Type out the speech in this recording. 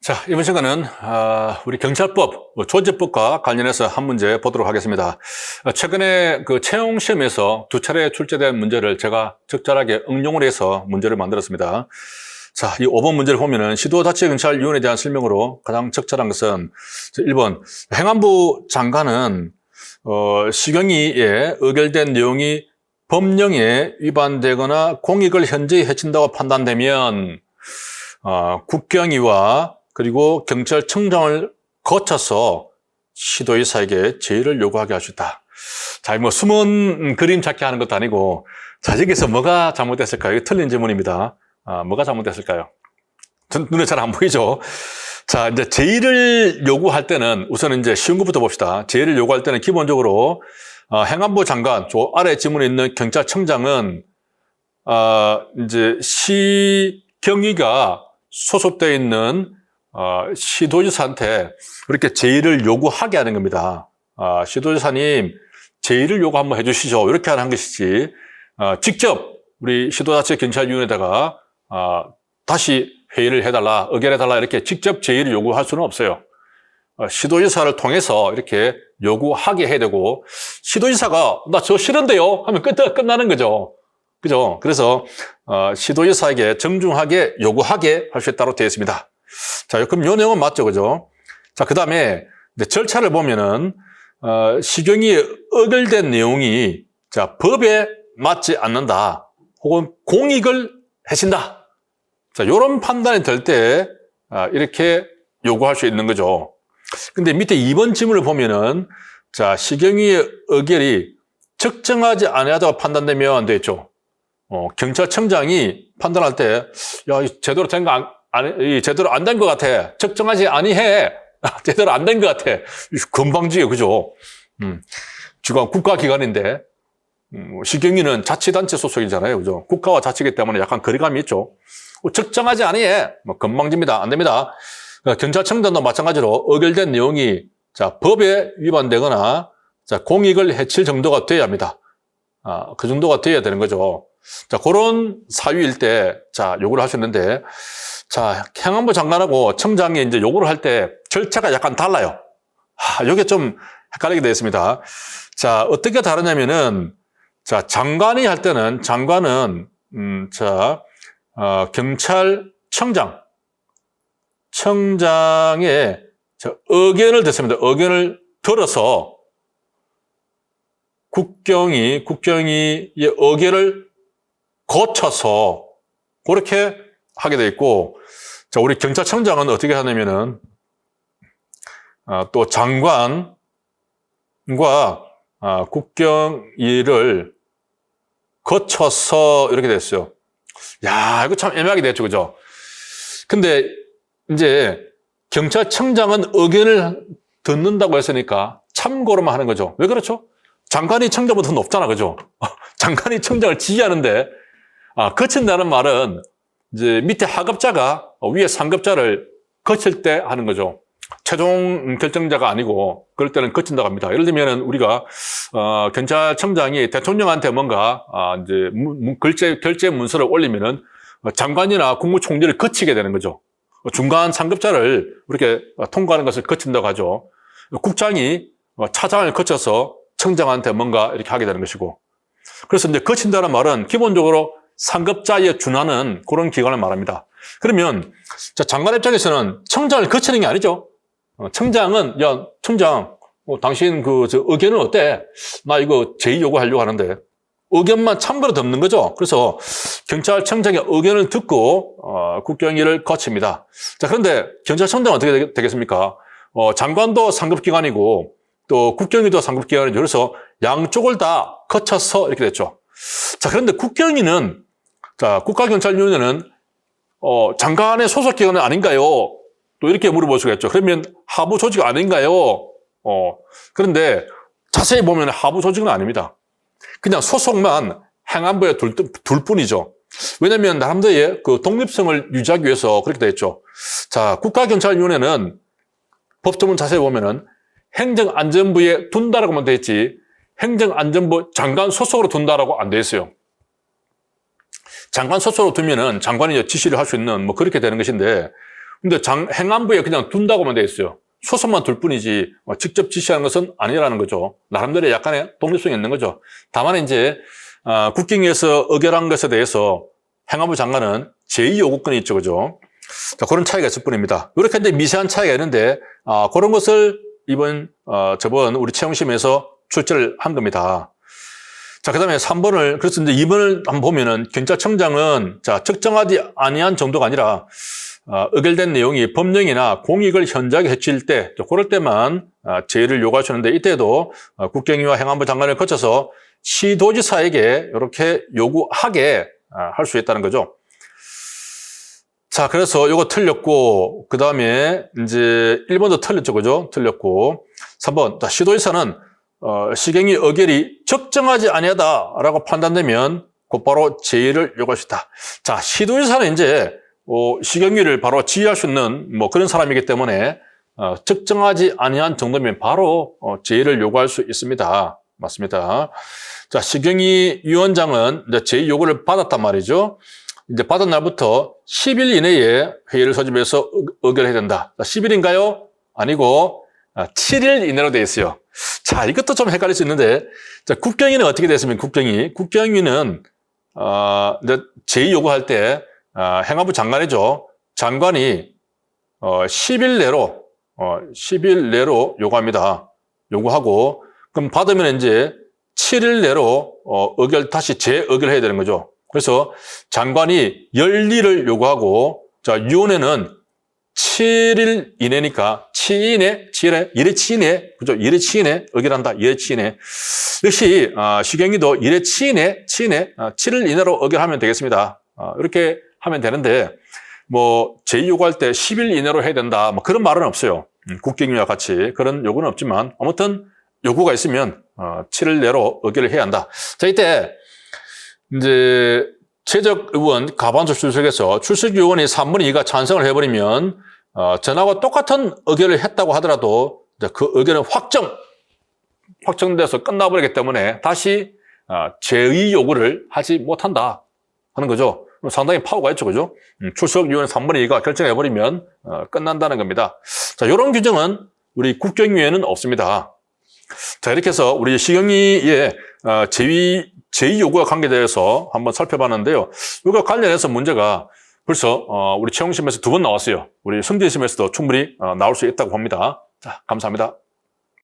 자, 이번 시간은 우리 경찰법, 조직법과 관련해서 한 문제 보도록 하겠습니다. 최근에 그 채용 시험에서 두 차례 출제된 문제를 제가 적절하게 응용을 해서 문제를 만들었습니다. 자, 이 5번 문제를 보면은 시도자치경찰위원회에 대한 설명으로 가장 적절한 것은 1번 행안부 장관은 시경위에 의결된 내용이 법령에 위반되거나 공익을 현저히 해친다고 판단되면 국경위와 그리고 경찰청장을 거쳐서 시도의사에게 제의를 요구하게 할 수 있다. 자, 뭐 숨은 그림 찾기 하는 것도 아니고, 자, 여기서 뭐가 잘못됐을까요? 이거 틀린 질문입니다. 뭐가 잘못됐을까요? 눈에 잘 안 보이죠? 자, 이제 제의를 요구할 때는 우선 이제 쉬운 것부터 봅시다. 제의를 요구할 때는 기본적으로 행안부 장관, 저 아래 지문에 있는 경찰청장은 이제 시경위가 소속되어 있는 시도지사한테 이렇게 제의를 요구하게 하는 겁니다. 시도지사님, 제의를 요구 한번 해주시죠. 이렇게 하는 것이지, 직접 우리 시도자치경찰위원회에다가 다시 회의를 해달라, 의결해달라 이렇게 직접 제의를 요구할 수는 없어요. 시도지사를 통해서 이렇게 요구하게 해야 되고, 시도지사가 나 저 싫은데요 하면 끝나는 거죠. 그죠? 그래서 시도지사에게 정중하게 요구하게 할 수 있다고 되어 있습니다. 자, 그럼 이 내용은 맞죠, 그죠? 자, 그 다음에 절차를 보면은 시경위에 의결된 내용이 자 법에 맞지 않는다, 혹은 공익을 해친다. 자, 이런 판단이 될 때 이렇게 요구할 수 있는 거죠. 근데 밑에 2번 지문을 보면은 자 시경위의 의결이 적정하지 아니하다고 판단되면 되겠죠. 경찰청장이 판단할 때, 야, 제대로 된 거 제대로 안 된 것 같아. 적정하지 아니해. 제대로 안 된 것 같아. 건방지게, 그죠? 지금 국가기관인데, 시경위는 자치단체 소속이잖아요. 그죠? 국가와 자치기 때문에 약간 거리감이 있죠. 적정하지 아니해. 건방집니다. 안 됩니다. 경찰청장도 마찬가지로 의결된 내용이 자, 법에 위반되거나 자, 공익을 해칠 정도가 돼야 합니다. 그 정도가 돼야 되는 거죠. 자, 그런 사유일 때, 자, 요구를 하셨는데, 자, 행안부 장관하고 청장이 이제 요구를 할 때 절차가 약간 달라요. 요게 좀 헷갈리게 되어 있습니다. 자, 어떻게 다르냐면은, 자, 장관이 할 때는, 장관은, 청장의 의견을 듣습니다. 의견을 들어서 국경위의 의견을 거쳐서 그렇게 하게 돼 있고, 자, 우리 경찰청장은 어떻게 하냐면은, 또 장관과, 국경위를 거쳐서 이렇게 됐어요. 야, 이거 참 애매하게 됐죠, 그죠? 근데, 이제, 경찰청장은 의견을 듣는다고 했으니까 참고로만 하는 거죠. 왜 그렇죠? 장관이 청장보다 더 높잖아, 그죠? 장관이 청장을 지휘하는데, 거친다는 말은 이제 밑에 하급자가 위에 상급자를 거칠 때 하는 거죠. 최종 결정자가 아니고 그럴 때는 거친다고 합니다. 예를 들면 우리가 경찰청장이 대통령한테 뭔가 이제 결제 문서를 올리면은 장관이나 국무총리를 거치게 되는 거죠. 중간 상급자를 이렇게 통과하는 것을 거친다고 하죠. 국장이 차장을 거쳐서 청장한테 뭔가 이렇게 하게 되는 것이고, 그래서 이제 거친다는 말은 기본적으로 상급자에 준하는 그런 기관을 말합니다. 그러면 장관 입장에서는 청장을 거치는 게 아니죠. 청장은 야, 청장, 당신 의견은 어때? 나 이거 제의 요구하려고 하는데 의견만 참고로 듣는 거죠. 그래서 경찰청장의 의견을 듣고 국경위를 거칩니다. 자, 그런데 경찰청장은 어떻게 되겠습니까? 장관도 상급기관이고 또 국경위도 상급기관이죠. 그래서 양쪽을 다 거쳐서 이렇게 됐죠. 자, 그런데 국경위는, 자, 국가경찰위원회는, 장관의 소속기관은 아닌가요? 또 이렇게 물어볼 수가 있죠. 그러면 하부 조직 아닌가요? 그런데 자세히 보면 하부 조직은 아닙니다. 그냥 소속만 행안부에 둘 뿐이죠. 왜냐면 나름대로의 그 독립성을 유지하기 위해서 그렇게 되어 있죠. 자, 국가경찰위원회는 법조문 자세히 보면은 행정안전부에 둔다라고만 되어 있지, 행정안전부 장관 소속으로 둔다라고 안 되어 있어요. 장관 소속으로 두면은 장관이 지시를 할 수 있는 뭐 그렇게 되는 것인데, 근데 행안부에 그냥 둔다고만 돼 있어요. 소속만 둘 뿐이지 직접 지시하는 것은 아니라는 거죠. 나름대로 약간의 독립성이 있는 거죠. 다만 이제 국경위에서 의결한 것에 대해서 행안부 장관은 제2요구권이 있죠, 그죠? 자, 그런 차이가 있을 뿐입니다. 이렇게 이제 미세한 차이가 있는데 그런 것을 저번 우리 채용심에서 출제를 한 겁니다. 자, 그 다음에 3번을, 그래서 이제 2번을 한번 보면은 경찰청장은 적정하지 아니한 정도가 아니라 의결된 내용이 법령이나 공익을 현저하게 해칠 때, 그럴 때만 제의를 요구하시는데 이때도 국경위와 행안부 장관을 거쳐서 시도지사에게 이렇게 요구하게 할 수 있다는 거죠. 자, 그래서 요거 틀렸고, 그 다음에 이제 1번도 틀렸죠, 그죠? 틀렸고, 3번, 시도지사는 시경위 의결이 적정하지 아니하다라고 판단되면 곧바로 제의를 요구할 수 있다. 자, 시도지사는 이제 시경위를 바로 지휘할 수 있는 그런 사람이기 때문에 적정하지 아니한 정도면 바로 제의를 요구할 수 있습니다. 맞습니다. 자, 시경위 위원장은 이제 제의 요구를 받았단 말이죠. 이제 받은 날부터 10일 이내에 회의를 소집해서 의결해야 된다. 10일인가요? 아니고 7일 이내로 되어 있어요. 자, 이것도 좀 헷갈릴 수 있는데, 자, 국경위는 어떻게 됐습니까? 국경위는 이제 제의 요구할 때 행안부 장관이죠. 장관이 10일 내로 요구합니다. 요구하고 그럼 받으면 이제 7일 내로 다시 재의결해야 되는 거죠. 그래서 장관이 열리를 요구하고, 자, 위원회는 7일 이내니까 1회 치이내, 그죠? 1회 치이내 의결한다. 1회 치이내. 역시 시경위도 1회 치이내 7일 이내로 의결하면 되겠습니다. 이렇게 하면 되는데 제의 요구할 때 10일 이내로 해야 된다. 그런 말은 없어요. 국경위와 같이 그런 요구는 없지만 아무튼 요구가 있으면 7일 내로 의결을 해야 한다. 자, 이때 이제 최적 의원 과반수 출석에서 출석 의원이 3분의 2가 찬성을 해버리면 전하고 똑같은 의결을 했다고 하더라도 그 의결은 확정돼서 끝나버리기 때문에 다시 제의 요구를 하지 못한다 하는 거죠. 상당히 파워가 있죠, 그죠? 출석 의원 3분의 2가 결정해버리면 끝난다는 겁니다. 자, 이런 규정은 우리 국경위에는 없습니다. 자, 이렇게 해서 우리 시경위의 제의 요구와 관계되어서 한번 살펴봤는데요. 이거 관련해서 문제가 벌써 우리 채용심에서 2번 나왔어요. 우리 승진심에서도 충분히 나올 수 있다고 봅니다. 자, 감사합니다.